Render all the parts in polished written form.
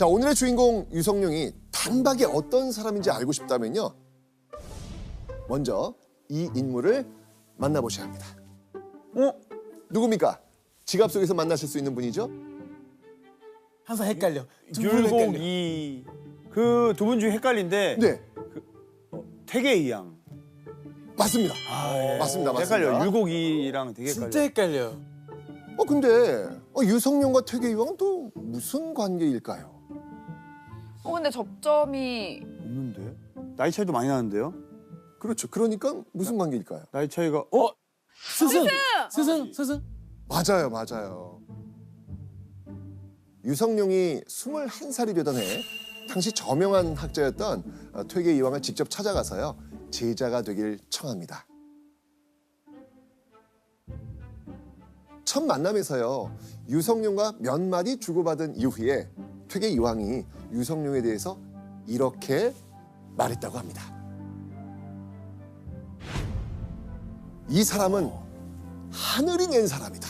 자, 오늘의 주인공 유성룡이 단박에 어떤 사람인지 알고 싶다면요. 먼저 이 인물을 만나보셔야 합니다. 누굽니까? 지갑 속에서 만나실 수 있는 분이죠? 항상 헷갈려. 두 분 헷갈려. 율곡이 그 두 분 중에 헷갈린데 네, 태계이양. 맞습니다. 예. 맞습니다. 헷갈려. 율곡이랑 되게 헷갈려. 진짜 헷갈려. 근데 유성룡과 퇴계이왕은 또 무슨 관계일까요? 근데 접점이 없는데? 나이 차이도 많이 나는데요? 그렇죠. 그러니까 무슨 관계일까요? 나이 차이가 스승. 맞아요. 유성룡이 21살이 되던 해 당시 저명한 학자였던 퇴계이왕을 직접 찾아가서요. 제자가 되길 청합니다. 첫 만남에서요. 유성룡과 몇 마디 주고받은 이후에 퇴계이왕이 유성룡에 대해서 이렇게 말했다고 합니다. 이 사람은 하늘이 낸 사람이다.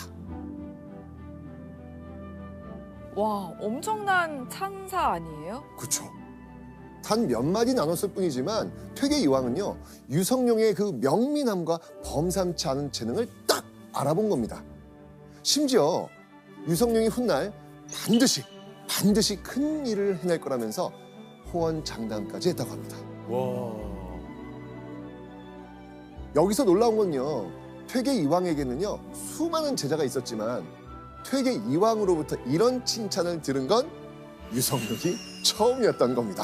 와 엄청난 찬사 아니에요? 그렇죠. 단 몇 마디 나눴을 뿐이지만 퇴계이왕은요. 유성룡의 그 명민함과 범삼치 않은 재능을 딱 알아본 겁니다. 심지어 유성룡이 훗날 반드시 큰 일을 해낼 거라면서 호언장담까지 했다고 합니다. 와. 여기서 놀라운 건요. 퇴계이왕에게는요. 수많은 제자가 있었지만 퇴계이왕으로부터 이런 칭찬을 들은 건 유성룡이 처음이었던 겁니다.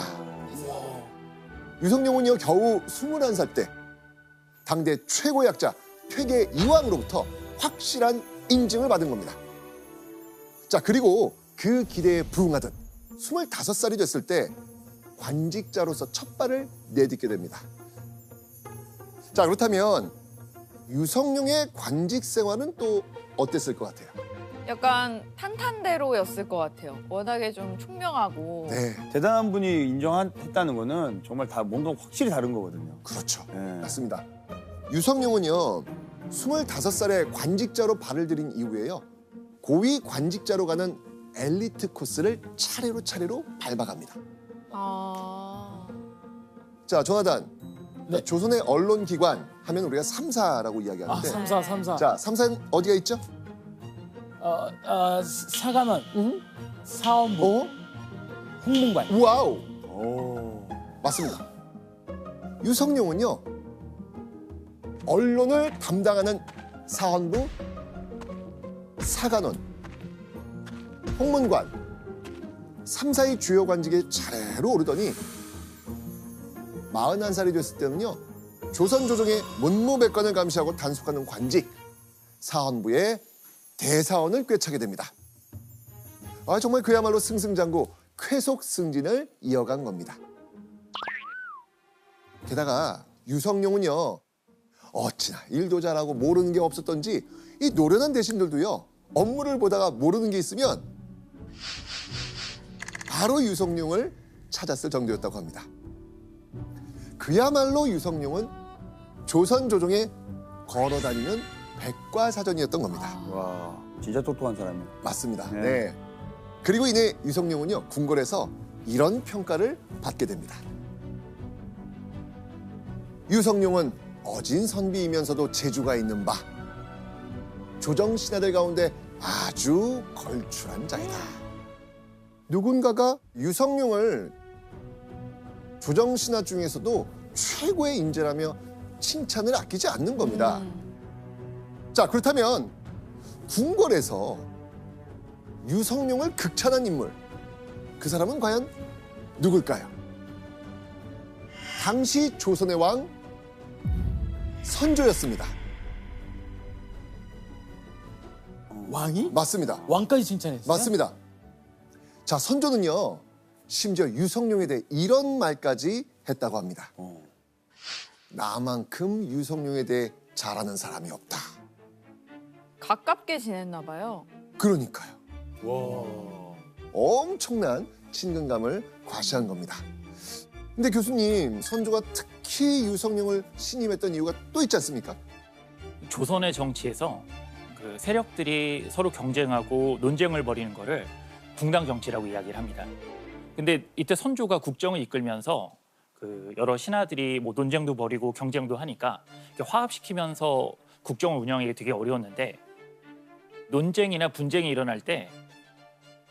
유성룡은요. 겨우 21살 때 당대 최고의 학자 퇴계이왕으로부터 확실한 인증을 받은 겁니다. 자, 그리고 그 기대에 부응하듯 25살이 됐을 때 관직자로서 첫 발을 내딛게 됩니다. 자, 그렇다면 유성룡의 관직 생활은 또 어땠을 것 같아요? 약간 탄탄대로였을 것 같아요. 워낙에 좀 총명하고. 네, 대단한 분이 인정했다는 거는 정말 다 뭔가 확실히 다른 거거든요. 그렇죠. 예. 맞습니다. 유성룡은요. 25살에 관직자로 발을 들인 이후에요. 고위 관직자로 가는 엘리트 코스를 차례로 밟아갑니다. 아. 자, 조나단. 네. 조선의 언론기관 하면 우리가 3사라고 이야기하는데 삼사. 자, 3사는 어디가 있죠? 사관원, 사원부, 홍문관. 와우! 오. 맞습니다. 유성룡은요. 언론을 담당하는 사헌부, 사관원, 홍문관 3사의 주요 관직에 차례로 오르더니 41살이 됐을 때는요. 조선 조정의 문무백관을 감시하고 단속하는 관직 사헌부의 대사원을 꿰차게 됩니다. 정말 그야말로 승승장구 쾌속 승진을 이어간 겁니다. 게다가 유성룡은요. 어찌나 일도 잘하고 모르는 게 없었던지 이 노련한 대신들도요. 업무를 보다가 모르는 게 있으면 바로 유성룡을 찾았을 정도였다고 합니다. 그야말로 유성룡은 조선 조정에 걸어다니는 백과사전이었던 겁니다. 와, 진짜 똑똑한 사람이네. 맞습니다. 네. 네. 그리고 이내 유성룡은요. 궁궐에서 이런 평가를 받게 됩니다. 유성룡은 어진 선비이면서도 재주가 있는 바 조정 신하들 가운데 아주 걸출한 자이다. 누군가가 유성룡을 조정 신하 중에서도 최고의 인재라며 칭찬을 아끼지 않는 겁니다. 자, 그렇다면 궁궐에서 유성룡을 극찬한 인물, 그 사람은 과연 누굴까요? 당시 조선의 왕 선조였습니다. 왕이? 맞습니다. 왕까지 칭찬했어요? 맞습니다. 자, 선조는요. 심지어 유성룡에 대해 이런 말까지 했다고 합니다. 나만큼 유성룡에 대해 잘하는 사람이 없다. 가깝게 지냈나 봐요. 그러니까요. 와. 엄청난 친근감을 과시한 겁니다. 근데 교수님, 선조가 특히 유성룡을 신임했던 이유가 또 있지 않습니까? 조선의 정치에서 그 세력들이 서로 경쟁하고 논쟁을 벌이는 거를 붕당 정치라고 이야기를 합니다. 근데 이때 선조가 국정을 이끌면서 그 여러 신하들이 뭐 논쟁도 벌이고 경쟁도 하니까 이렇게 화합시키면서 국정을 운영하기 되게 어려웠는데 논쟁이나 분쟁이 일어날 때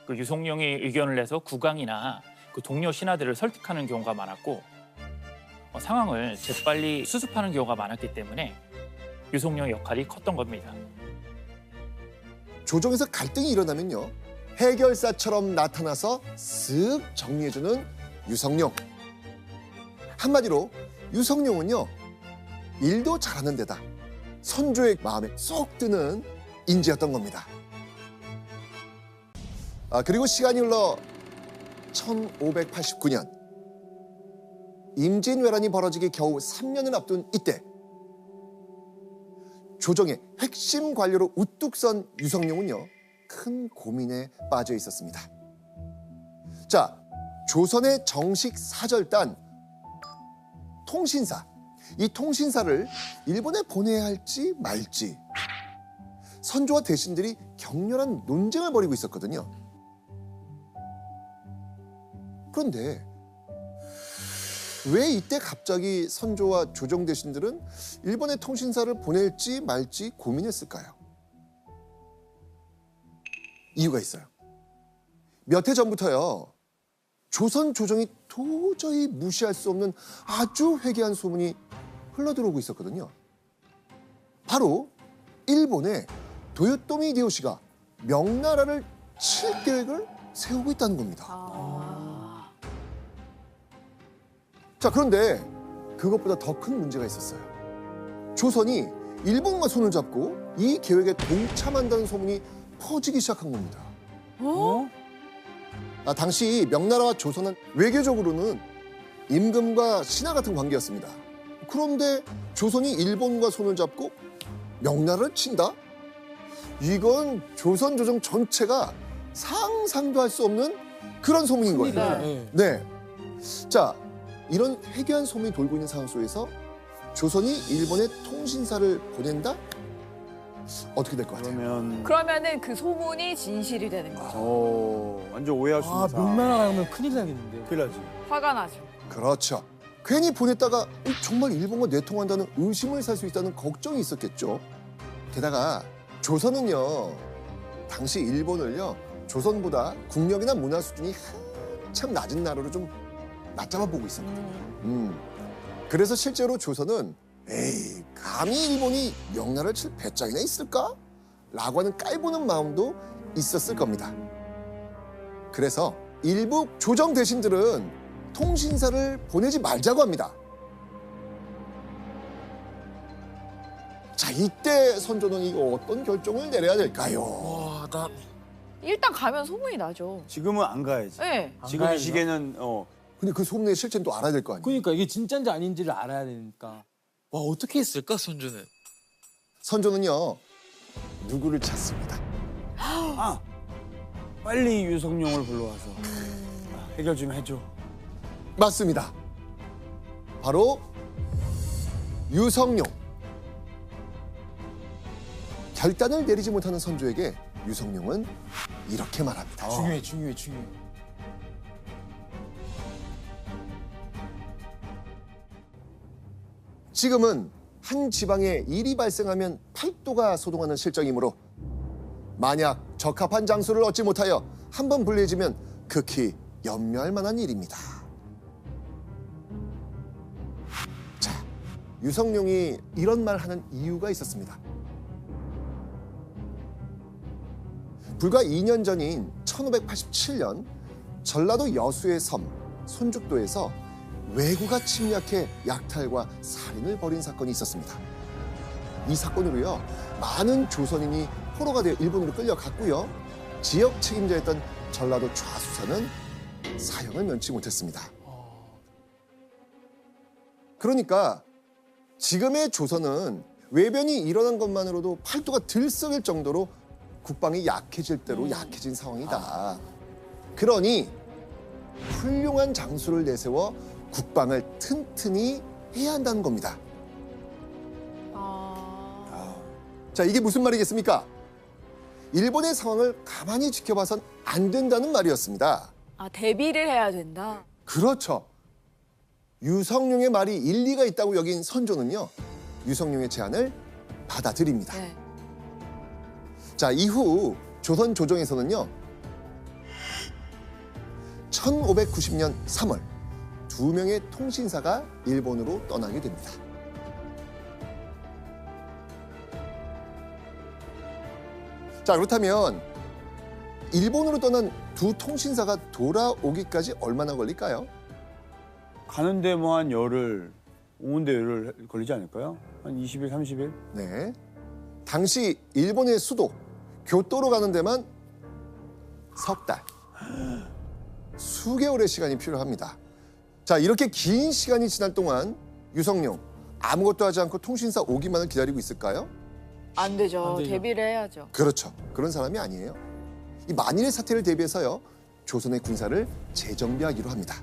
그 유성룡이 의견을 내서 국왕이나 그 동료 신하들을 설득하는 경우가 많았고 상황을 재빨리 수습하는 경우가 많았기 때문에 유성룡의 역할이 컸던 겁니다. 조정에서 갈등이 일어나면요, 해결사처럼 나타나서 쓱 정리해주는 유성룡. 한마디로 유성룡은요, 일도 잘하는 데다 선조의 마음에 쏙 드는 인재였던 겁니다. 그리고 시간이 흘러 1589년 임진왜란이 벌어지기 겨우 3년을 앞둔 이때 조정의 핵심 관료로 우뚝 선 유성룡은요, 큰 고민에 빠져 있었습니다. 자, 조선의 정식 사절단 통신사, 이 통신사를 일본에 보내야 할지 말지 선조와 대신들이 격렬한 논쟁을 벌이고 있었거든요. 그런데 왜 이때 갑자기 선조와 조정 대신들은 일본의 통신사를 보낼지 말지 고민했을까요? 이유가 있어요. 몇 해 전부터요, 조선 조정이 도저히 무시할 수 없는 아주 회개한 소문이 흘러들어오고 있었거든요. 바로 일본의 도요토미 히데요시가 명나라를 칠 계획을 세우고 있다는 겁니다. 자, 그런데 그것보다 더 큰 문제가 있었어요. 조선이 일본과 손을 잡고 이 계획에 동참한다는 소문이 퍼지기 시작한 겁니다. 당시 명나라와 조선은 외교적으로는 임금과 신하 같은 관계였습니다. 그런데 조선이 일본과 손을 잡고 명나라를 친다? 이건 조선 조정 전체가 상상도 할 수 없는 그런 소문인 거예요. 네. 자, 이런 회개한 소문이 돌고 있는 상황 속에서 조선이 일본에 통신사를 보낸다? 어떻게 될 것 같아요? 그러면은 그 소문이 진실이 되는 거죠. 완전 오해할 수 있는 상황. 명나라 가면 큰일 나겠는데요. 큰일 나지. 화가 나죠. 그렇죠. 괜히 보냈다가 정말 일본과 내통한다는 의심을 살 수 있다는 걱정이 있었겠죠. 게다가 조선은요, 당시 일본을요, 조선보다 국력이나 문화 수준이 한참 낮은 나라로 좀 낮잡아 보고 있었거든요. 그래서 실제로 조선은 에이, 감히 일본이 명나라를 칠 배짱이나 있을까? 라고 하는 깔보는 마음도 있었을 겁니다. 그래서 일부 조정 대신들은 통신사를 보내지 말자고 합니다. 자, 이때 선조는 이거 어떤 결정을 내려야 될까요? 일단 가면 소문이 나죠. 지금은 안 가야지. 네. 지금 이 가야죠. 시기에는 근데 그 소문의 실체는 또 알아야 될 거 아니에요? 그러니까 이게 진짜인지 아닌지를 알아야 되니까. 와, 어떻게 했을까, 선조는? 선조는요, 누구를 찾습니다. 빨리 유성룡을 불러와서 해결 좀 해줘. 맞습니다. 바로 유성룡. 결단을 내리지 못하는 선조에게 유성룡은 이렇게 말합니다. 중요해. 지금은 한 지방에 일이 발생하면 팔도가 소동하는 실정이므로 만약 적합한 장소를 얻지 못하여 한번 불리해지면 극히 염려할 만한 일입니다. 자, 유성룡이 이런 말 하는 이유가 있었습니다. 불과 2년 전인 1587년 전라도 여수의 섬 손죽도에서 왜구가 침략해 약탈과 살인을 벌인 사건이 있었습니다. 이 사건으로요, 많은 조선인이 포로가 되어 일본으로 끌려갔고요, 지역 책임자였던 전라도 좌수사는 사형을 면치 못했습니다. 그러니까 지금의 조선은 외변이 일어난 것만으로도 팔도가 들썩일 정도로 국방이 약해질 대로 약해진 상황이다. 그러니 훌륭한 장수를 내세워 국방을 튼튼히 해야 한다는 겁니다. 자, 이게 무슨 말이겠습니까? 일본의 상황을 가만히 지켜봐선 안 된다는 말이었습니다. 아, 데뷔를 해야 된다. 그렇죠. 유성룡의 말이 일리가 있다고 여긴 선조는요. 유성룡의 제안을 받아들입니다. 네. 자, 이후 조선 조정에서는요. 1590년 3월 2명의 통신사가 일본으로 떠나게 됩니다. 자, 그렇다면 일본으로 떠난 두 통신사가 돌아오기까지 얼마나 걸릴까요? 가는데 뭐 한 열흘, 오는데 열흘 걸리지 않을까요? 한 20일, 30일? 네. 당시 일본의 수도 교토로 가는 데만 석 달. 수개월의 시간이 필요합니다. 자, 이렇게 긴 시간이 지날 동안 유성룡 아무것도 하지 않고 통신사 오기만을 기다리고 있을까요? 안 되죠. 안 되죠. 데뷔를 해야죠. 그렇죠. 그런 사람이 아니에요. 이 만일의 사태를 대비해서요. 조선의 군사를 재정비하기로 합니다.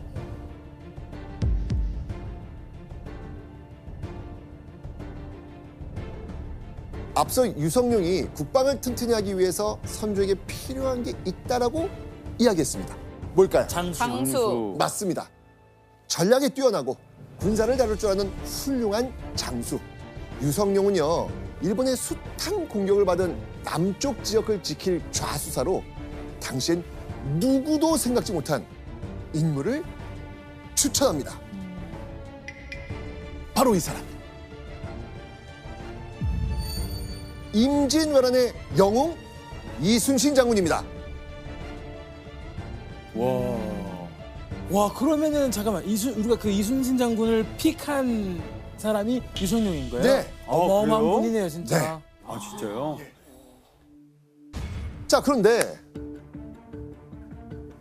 앞서 유성룡이 국방을 튼튼히 하기 위해서 선조에게 필요한 게 있다라고 이야기했습니다. 뭘까요? 장수. 맞습니다. 전략에 뛰어나고 군사를 다룰 줄 아는 훌륭한 장수. 유성룡은요, 일본의 숱한 공격을 받은 남쪽 지역을 지킬 좌수사로 당시엔 누구도 생각지 못한 인물을 추천합니다. 바로 이 사람. 임진왜란의 영웅 이순신 장군입니다. 와 그러면은 잠깐만 우리가 그 이순신 장군을 픽한 사람이 유성룡인 거예요? 네. 어마어마한 그래요? 분이네요 진짜. 네. 아, 진짜요? 자, 그런데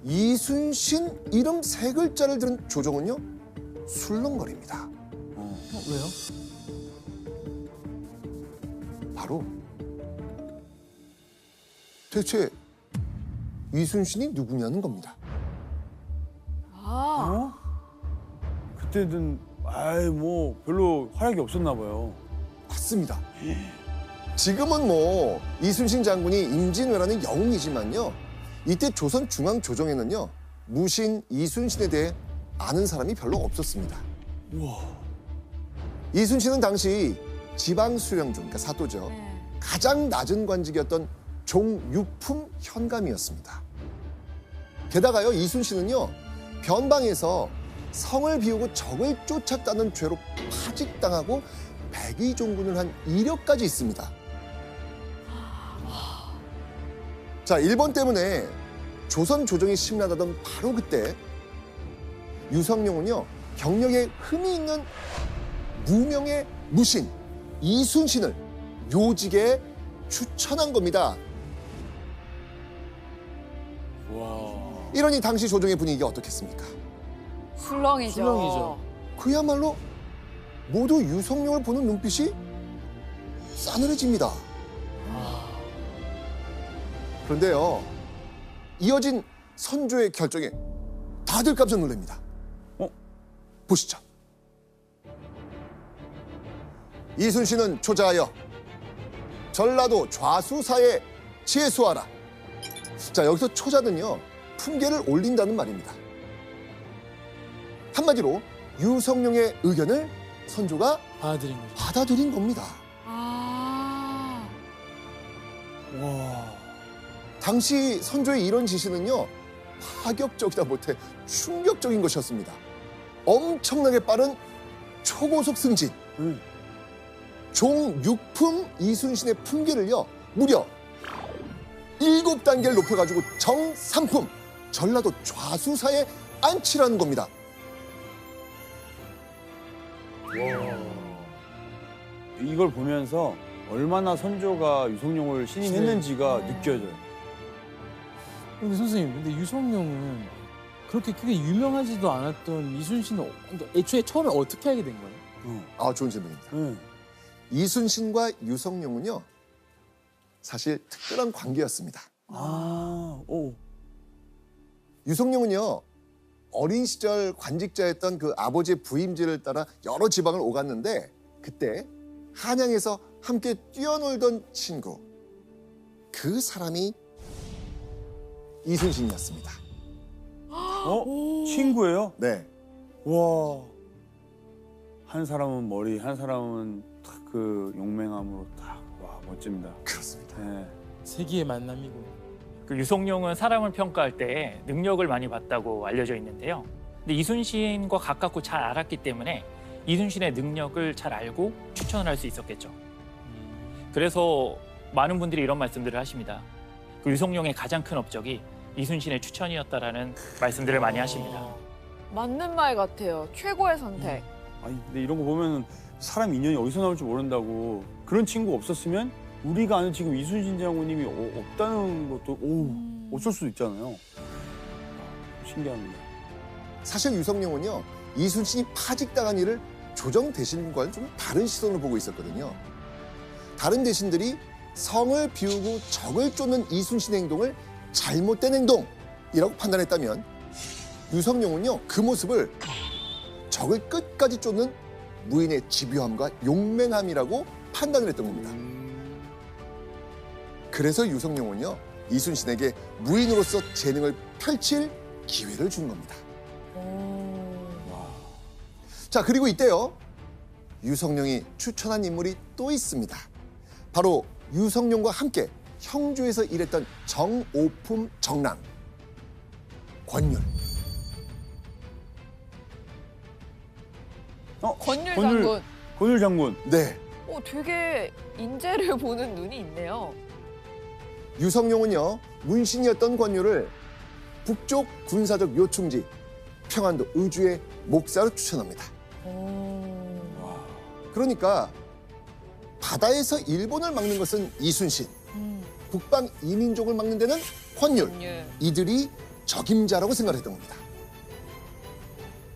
이순신 이름 세 글자를 들은 조정은요 술렁거립니다. 왜요? 바로 대체 이순신이 누구냐는 겁니다. 아, 그때는 뭐 별로 활약이 없었나 봐요. 맞습니다. 지금은 뭐 이순신 장군이 임진왜란의 영웅이지만요. 이때 조선 중앙조정에는요. 무신 이순신에 대해 아는 사람이 별로 없었습니다. 이순신은 당시 지방수령중, 그러니까 사도죠. 네. 가장 낮은 관직이었던 종육품 현감이었습니다. 게다가요, 이순신은요, 변방에서 성을 비우고 적을 쫓았다는 죄로 파직당하고 백의종군을 한 이력까지 있습니다. 자, 일본 때문에 조선 조정이 심란하던 바로 그때 유성룡은요, 경력에 흠이 있는 무명의 무신 이순신을 요직에 추천한 겁니다. 이러니 당시 조정의 분위기가 어떻겠습니까? 술렁이죠. 술렁이죠. 그야말로 모두 유성룡을 보는 눈빛이 싸늘해집니다. 그런데요, 이어진 선조의 결정에 다들 깜짝 놀랍니다. 보시죠. 이순신은 초자하여 전라도 좌수사에 제수하라. 자, 여기서 초자는요, 품계를 올린다는 말입니다. 한마디로 유성룡의 의견을 선조가 받아들인 거죠. 받아들인 겁니다. 아, 당시 선조의 이런 지시는요, 파격적이다 못해 충격적인 것이었습니다. 엄청나게 빠른 초고속 승진. 종육품 이순신의 품계를요, 무려 7단계를 높여가지고 정삼품 전라도 좌수사에 안치라는 겁니다. 이걸 보면서 얼마나 선조가 유성룡을 신임했는지가 느껴져요. 근데 선생님, 근데 유성룡은 그렇게 크게 유명하지도 않았던 이순신은 그러니까 애초에 처음에 어떻게 알게 된 거예요? 아, 좋은 질문입니다. 네. 이순신과 유성룡은요, 사실 특별한 관계였습니다. 유성룡은요, 어린 시절 관직자였던 그 아버지의 부임제를 따라 여러 지방을 오갔는데, 그때 한양에서 함께 뛰어놀던 친구, 그 사람이 이순신이었습니다. 친구예요? 네. 와. 한 사람은 머리, 한 사람은 딱 그 용맹함으로 딱. 와, 멋집니다. 그렇습니다. 네. 세기의 만남이고. 그 유성룡은 사람을 평가할 때 능력을 많이 봤다고 알려져 있는데요. 근데 이순신과 가깝고 잘 알았기 때문에 이순신의 능력을 잘 알고 추천을 할 수 있었겠죠. 그래서 많은 분들이 이런 말씀들을 하십니다. 그 유성룡의 가장 큰 업적이 이순신의 추천이었다라는 말씀들을 많이 하십니다. 맞는 말 같아요. 최고의 선택. 아니, 근데 이런 거 보면은 사람 인연이 어디서 나올지 모른다고. 그런 친구 없었으면 우리가 아는 지금 이순신 장군님이 없다는 것도 어쩔 수도 있잖아요. 신기합니다. 사실 유성룡은요, 이순신이 파직당한 일을 조정 대신과는 좀 다른 시선으로 보고 있었거든요. 다른 대신들이 성을 비우고 적을 쫓는 이순신의 행동을 잘못된 행동이라고 판단했다면 유성룡은요, 그 모습을 적을 끝까지 쫓는 무인의 집요함과 용맹함이라고 판단을 했던 겁니다. 그래서 유성룡은요, 이순신에게 무인으로서 재능을 펼칠 기회를 준 겁니다. 자, 그리고 이때요, 유성룡이 추천한 인물이 또 있습니다. 바로 유성룡과 함께 형주에서 일했던 정오품 정랑 권율. 권율 장군. 권율 장군. 네, 되게 인재를 보는 눈이 있네요. 유성룡은요, 문신이었던 권율을 북쪽 군사적 요충지 평안도 의주의 목사로 추천합니다. 그러니까 바다에서 일본을 막는 것은 이순신, 북방 이민족을 막는 데는 권율, 이들이 적임자라고 생각했던 겁니다.